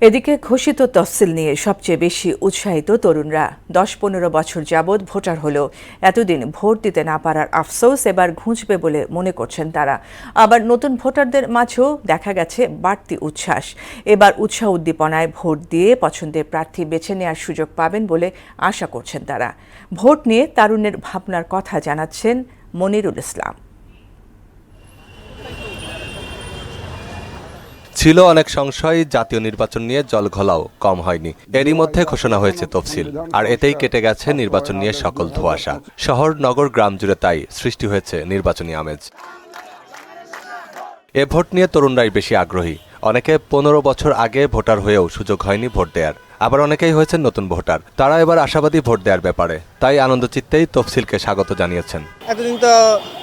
এদিকে ঘোষিত তফসিল নিয়ে সবচেয়ে বেশি উৎসাহিত তরুণরা ১০-১৫ বছর যাবৎ ভোটার হলেও এতদিন ভোট দিতে না পারার আফসোস এবার ঘুঁচবে বলে মনে করছেন তারা। আবার নতুন ভোটারদের মাঝেও দেখা গেছে বাড়তি উচ্ছ্বাস। এবার উৎসাহ উদ্দীপনায় ভোট দিয়ে পছন্দের প্রার্থী বেছে নেওয়ার সুযোগ পাবেন বলে আশা করছেন তারা। ভোট নিয়ে তারুণ্যের ভাবনার কথা জানাচ্ছেন মনিরুল ইসলাম। ছিল অনেক সংশয়, জাতীয় নির্বাচন নিয়ে জলঘোলাও কম হয়নি। এরই মধ্যে ঘোষণা হয়েছে তফসিল, আর এতেই কেটে গেছে নির্বাচন নিয়ে সকল ধোঁয়াশা। শহর, নগর, গ্রাম জুড়ে তাই সৃষ্টি হয়েছে নির্বাচনী আমেজ। এ ভোট নিয়ে তরুণরাই বেশি আগ্রহী। অনেকে 15 বছর আগে ভোটার হয়েও সুযোগ হয়নি ভোট দেওয়ার, আবার অনেকেই হয়েছেন নতুন ভোটার। তারা এবার আশাবাদী ভোট দেওয়ার ব্যাপারে, তাই আনন্দচিত্তেই তফসিলকে স্বাগত জানিয়েছেন। এতদিন তো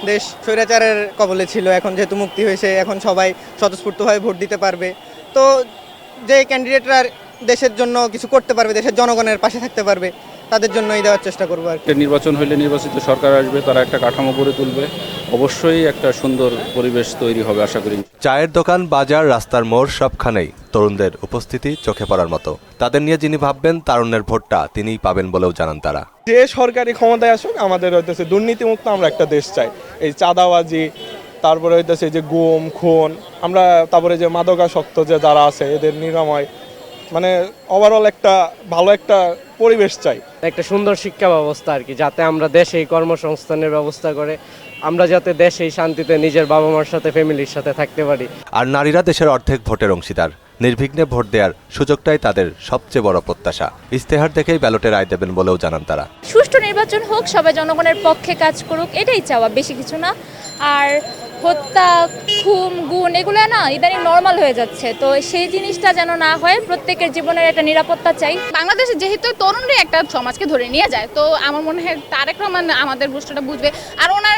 দেশ স্বৈরাচারের কবলে ছিল, এখন যেহেতু মুক্তি হয়েছে, এখন সবাই স্বতঃস্ফূর্তভাবে ভোট দিতে পারবে। তো যে ক্যান্ডিডেটরা দেশের জন্য কিছু করতে পারবে, দেশের জনগণের পাশে থাকতে পারবে, তাদের জন্যই দেওয়ার চেষ্টা করবো আর কি। নির্বাচন হলে নির্বাচিত সরকার আসবে, তারা একটা কাঠামো গড়ে তুলবে, অবশ্যই একটা সুন্দর পরিবেশ তৈরি হবে আশা করি। চায়ের দোকান, বাজার, রাস্তার মোড় সবখানেই তরুণদের উপস্থিতি চোখে পড়ার মতো। তাদের নিয়ে যিনি ভাববেন তারুণ্যের ভোটটা তিনিই পাবেন বলেও জানান তারা। যে সরকারি ক্ষমতায় আসুক, আমাদের হইতেছে দুর্নীতিমুক্ত আমরা একটা দেশ চাই। এই চাঁদাবাজি, তারপরে হইতেছে যে গুম খুন, আমরা তারপরে যে মাদকাসক্ত যে যারা আছে এদের নিরাময়, মানে ওভারঅল একটা ভালো একটা পরিবেশ চাই। একটা সুন্দর শিক্ষা ব্যবস্থা আর কি, যাতে আমরা দেশেই কর্মসংস্থানের ব্যবস্থা করে আমরা যাতে দেশেই শান্তিতে নিজের বাবা মার সাথে ফ্যামিলির সাথে থাকতে পারি। আর নারীরা দেশের অর্ধেক ভোটের অংশীদার। নির্বিঘ্নে ভোট দেওয়ার সুযোগটাই তাদের সবচেয়ে বড় প্রত্যাশা। ইস্তেহার দেখেই ব্যালটে রায় দেবেন বলেও জানান তারা। সুষ্ঠু নির্বাচন হোক, সবাই জনগণের পক্ষে কাজ করুক, এটাই চাওয়া, বেশি কিছু না। আর হত্যা, খুন, গুণ এগুলো না ইদানিং নর্মাল হয়ে যাচ্ছে, তো সেই জিনিসটা যেন না হয়। প্রত্যেকের জীবনের একটা নিরাপত্তা চাই। বাংলাদেশে যেহেতু তরুণরা একটা সমাজকে ধরে নিয়ে যায়, তো আমার মনে হয় তারেক রহমান আমাদের বুঝটা বুঝবে। আর ওনার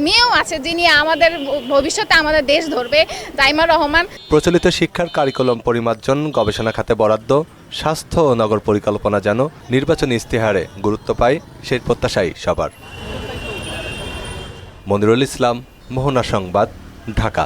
মেয়েও আছে যিনি আমাদের ভবিষ্যতে আমাদের দেশ ধরবে, তাইমা রহমান। প্রচলিত শিক্ষার কারিকুলাম পরিমার্জন, গবেষণা খাতে বরাদ্দ, স্বাস্থ্য ও নগর পরিকল্পনা যেন নির্বাচনী ইস্তেহারে গুরুত্ব পায়, সেই প্রত্যাশাই সবার। মনিরুল ইসলাম, মোহনা সংবাদ, ঢাকা।